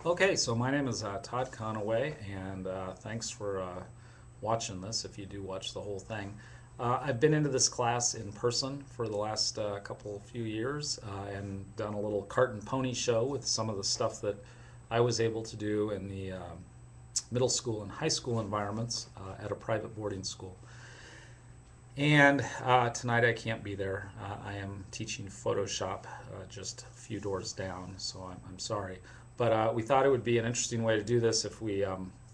Okay, so my name is Todd Conaway, and thanks for watching this if you do watch the whole thing. I've been into this class in person for the last few years and done a little cart and pony show with some of the stuff that I was able to do in the middle school and high school environments at a private boarding school. And tonight I can't be there. I am teaching Photoshop just a few doors down, so I'm sorry. But we thought it would be an interesting way to do this if we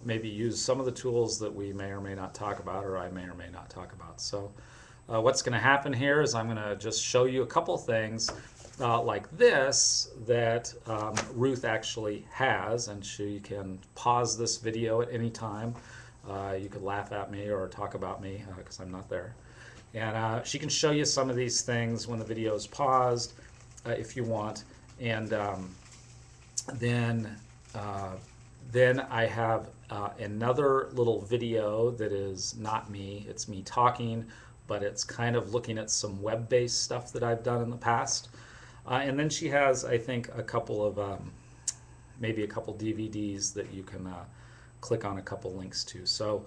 maybe use some of the tools that we may or may not talk about, or I may or may not talk about. So what's going to happen here is I'm going to just show you a couple things like this that Ruth actually has, and she can pause this video at any time. You could laugh at me or talk about me because I'm not there. And she can show you some of these things when the video is paused if you want. And then, uh, then I have another little video that is not me. It's me talking, but it's kind of looking at some web-based stuff that I've done in the past. And then she has, I think, a couple of maybe a couple DVDs that you can click on a couple links to. So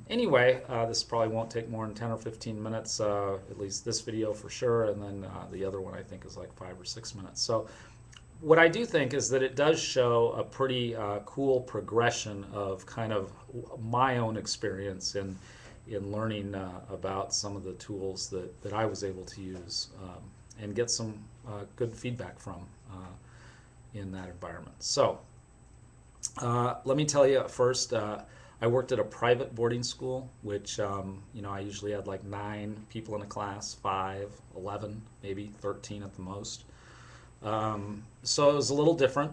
anyway, this probably won't take more than 10 or 15 minutes, at least this video for sure, and then the other one I think is like 5 or 6 minutes. So what I do think is that it does show a pretty cool progression of kind of my own experience in learning about some of the tools that I was able to use and get some good feedback from in that environment. So let me tell you first, I worked at a private boarding school, which I usually had like 9 people in a class, 5, 11, maybe 13 at the most. So it was a little different.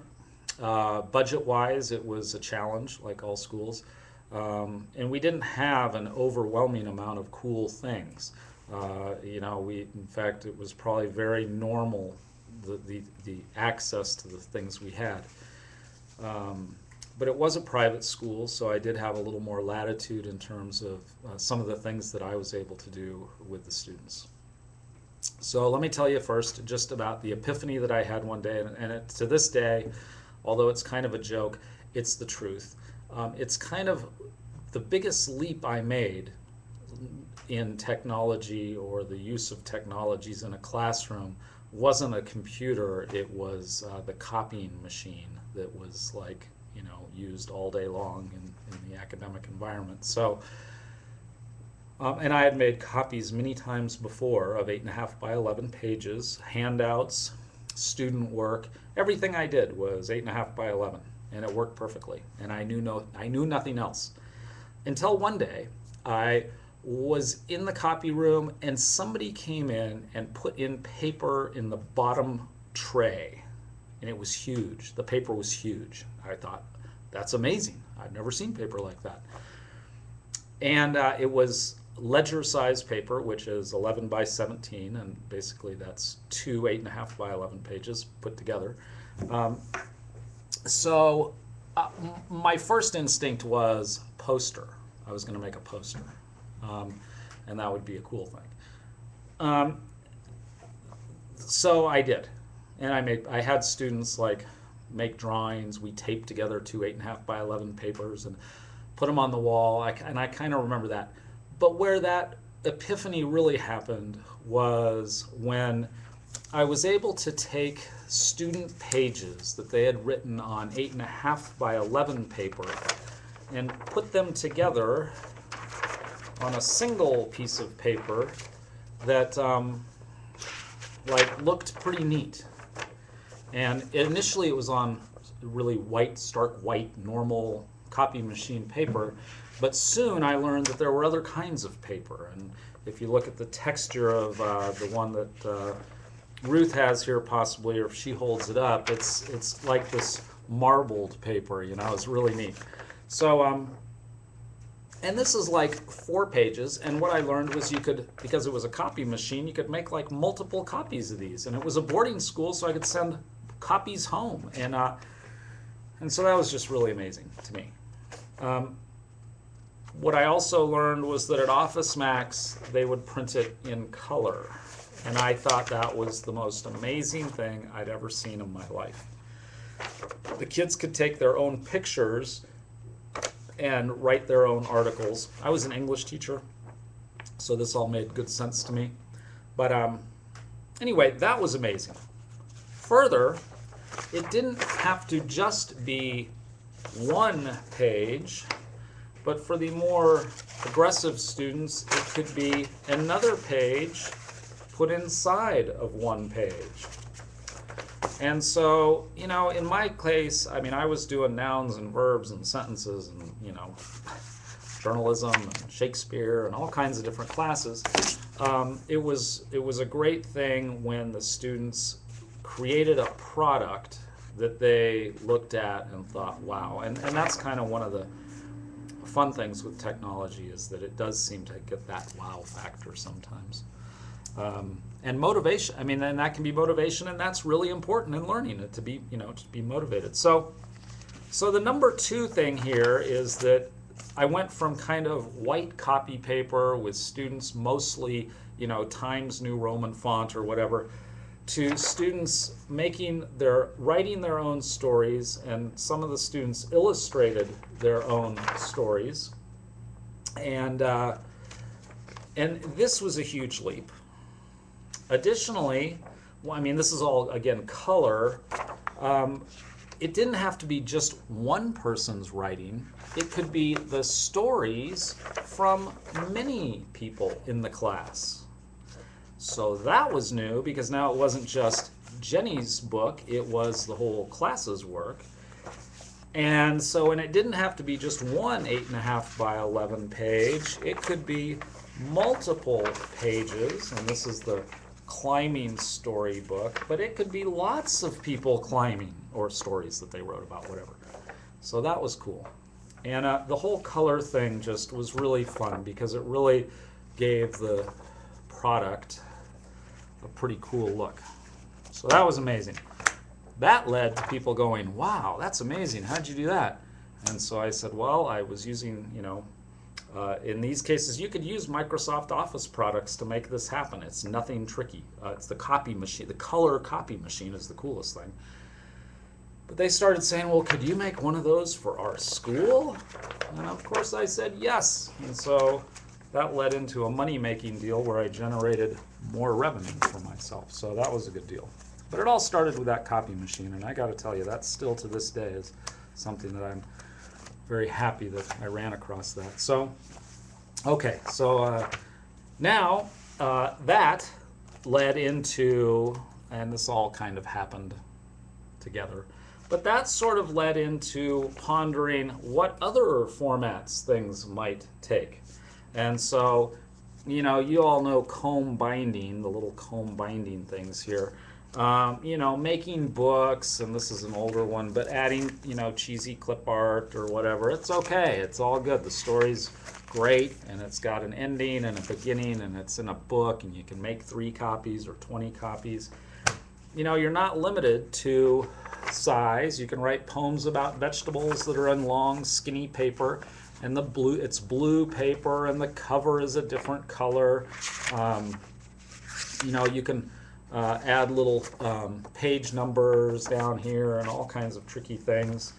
Budget-wise, it was a challenge, like all schools. And we didn't have an overwhelming amount of cool things. In fact, it was probably very normal, the access to the things we had. But it was a private school, so I did have a little more latitude in terms of some of the things that I was able to do with the students. So let me tell you first just about the epiphany that I had one day, and to this day, although it's kind of a joke, it's the truth. It's kind of the biggest leap I made in technology or the use of technologies in a classroom wasn't a computer, it was the copying machine that was used all day long in the academic environment. So, and I had made copies many times before of 8.5 by 11 pages, handouts, student work. Everything I did was 8.5 by 11, and it worked perfectly. And I knew nothing else until one day I was in the copy room and somebody came in and put in paper in the bottom tray, and it was huge. The paper was huge. I thought, that's amazing. I've never seen paper like that. And it was ledger size paper, which is 11 by 17, and basically that's 2 8.5 by 11 pages put together. So my first instinct was poster. I was going to make a poster, and that would be a cool thing. So I did, and I had students make drawings. We taped together 2 8.5 by 11 papers and put them on the wall, and I kind of remember that. But where that epiphany really happened was when I was able to take student pages that they had written on 8.5 by 11 paper and put them together on a single piece of paper that looked pretty neat. And initially it was on really white, stark white, normal copy machine paper, but soon I learned that there were other kinds of paper. And if you look at the texture of the one that Ruth has here possibly, or if she holds it up, it's like this marbled paper, it's really neat. So, and this is like 4 pages, and what I learned was you could, because it was a copy machine, you could make like multiple copies of these, and it was a boarding school, so I could send copies home, and so that was just really amazing to me. What I also learned was that at Office Max, they would print it in color, and I thought that was the most amazing thing I'd ever seen in my life. the kids could take their own pictures and write their own articles. I was an English teacher, so this all made good sense to me. But anyway, that was amazing. Further, it didn't have to just be one page, but for the more aggressive students, it could be another page put inside of one page. And so, you know, in my case, I mean, I was doing nouns and verbs and sentences and, you know, journalism and Shakespeare and all kinds of different classes. It was a great thing when the students created a product that they looked at and thought, wow. And that's kind of one of the fun things with technology, is that it does seem to get that wow factor sometimes. And motivation, I mean, and that can be motivation, and that's really important in learning it, to be, you know, to be motivated. So the number 2 thing here is that I went from kind of white copy paper with students mostly, you know, Times New Roman font or whatever, to students writing their own stories, and some of the students illustrated their own stories. And this was a huge leap. Additionally, well, I mean, this is all, again, color. It didn't have to be just one person's writing. It could be the stories from many people in the class. So that was new, because now it wasn't just Jenny's book, it was the whole class's work. And so, and it didn't have to be just one 8.5 by 11 page. It could be multiple pages, and this is the climbing story book, but it could be lots of people climbing, or stories that they wrote about, whatever. So that was cool. And the whole color thing just was really fun, because it really gave the product a pretty cool look. So that was amazing. That led to people going, wow, that's amazing, how'd you do that? And so I said, well, I was using, you know, in these cases, you could use Microsoft Office products to make this happen. It's nothing tricky. It's the copy machine. The color copy machine is the coolest thing. But they started saying, well, could you make one of those for our school? And of course I said yes. And so that led into a money-making deal where I generated more revenue for myself. So that was a good deal. But it all started with that copy machine, and I got to tell you, that still to this day is something that I'm very happy that I ran across that. So, okay, so now that led into, and this all kind of happened together, but that sort of led into pondering what other formats things might take. And so, you know, you all know comb binding, the little comb binding things here. You know, making books, and this is an older one, but adding, you know, cheesy clip art or whatever, it's okay. It's all good. The story's great, and it's got an ending and a beginning, and it's in a book, and you can make 3 copies or 20 copies. You know, you're not limited to size. You can write poems about vegetables that are on long, skinny paper, and it's blue paper, and the cover is a different color. You know, you can add little page numbers down here and all kinds of tricky things.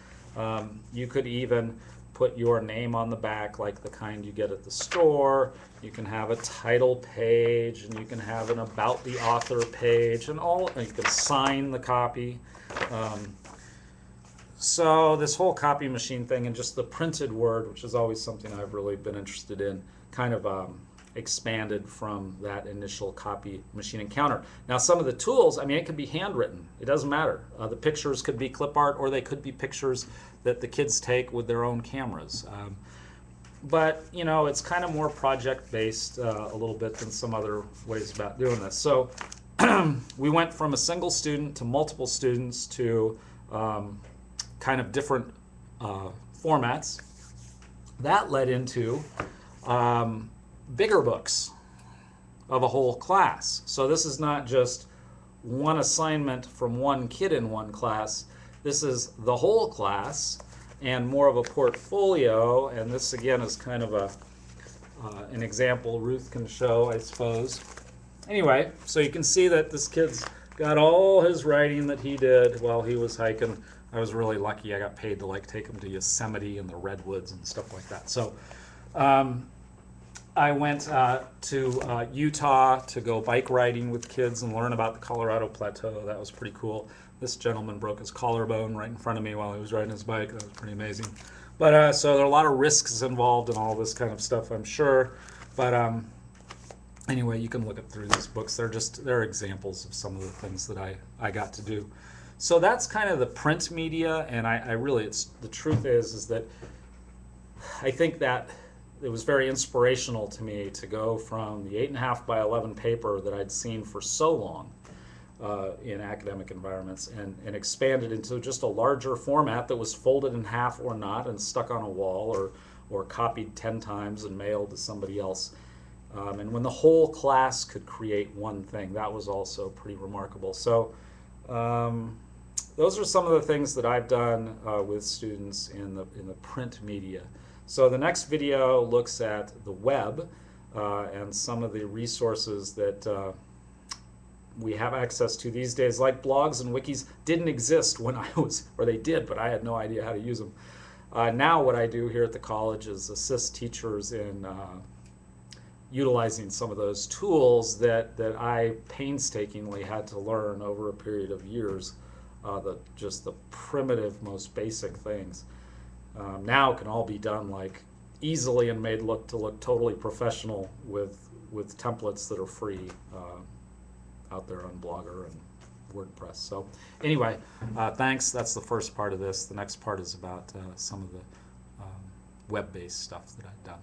You could even put your name on the back, like the kind you get at the store. You can have a title page, and you can have an about the author page, and you can sign the copy. So this whole copy machine thing, and just the printed word, which is always something I've really been interested in, kind of expanded from that initial copy machine encounter. Now some of the tools, I mean, it could be handwritten. It doesn't matter. The pictures could be clip art, or they could be pictures that the kids take with their own cameras. But, you know, it's kind of more project-based a little bit than some other ways about doing this. So we went from a single student to multiple students to kind of different formats. That led into bigger books of a whole class. So this is not just one assignment from one kid in one class. This is the whole class and more of a portfolio. And this again is kind of an example Ruth can show, I suppose. Anyway, so you can see that this kid's got all his writing that he did while he was hiking I was really lucky. I got paid to like take them to Yosemite and the redwoods and stuff like that. So I went to Utah to go bike riding with kids and learn about the Colorado Plateau. That was pretty cool. This gentleman broke his collarbone right in front of me while he was riding his bike. That was pretty amazing. But so there are a lot of risks involved in all this kind of stuff, I'm sure. But anyway, you can look up through these books. They're examples of some of the things that I got to do. So that's kind of the print media, and I really, the truth is that I think that it was very inspirational to me to go from the 8.5 by 11 paper that I'd seen for so long in academic environments and expand it into just a larger format that was folded in half or not and stuck on a wall or copied 10 times and mailed to somebody else. And when the whole class could create one thing, that was also pretty remarkable. So those are some of the things that I've done with students in the print media. So the next video looks at the web and some of the resources that we have access to these days, like blogs and wikis. Didn't exist when I was, or they did, but I had no idea how to use them. Now what I do here at the college is assist teachers in utilizing some of those tools that I painstakingly had to learn over a period of years, just the primitive, most basic things. Now can all be done like easily and made look totally professional with templates that are free out there on Blogger and WordPress. So anyway, thanks. That's the first part of this. The next part is about some of the web-based stuff that I've done.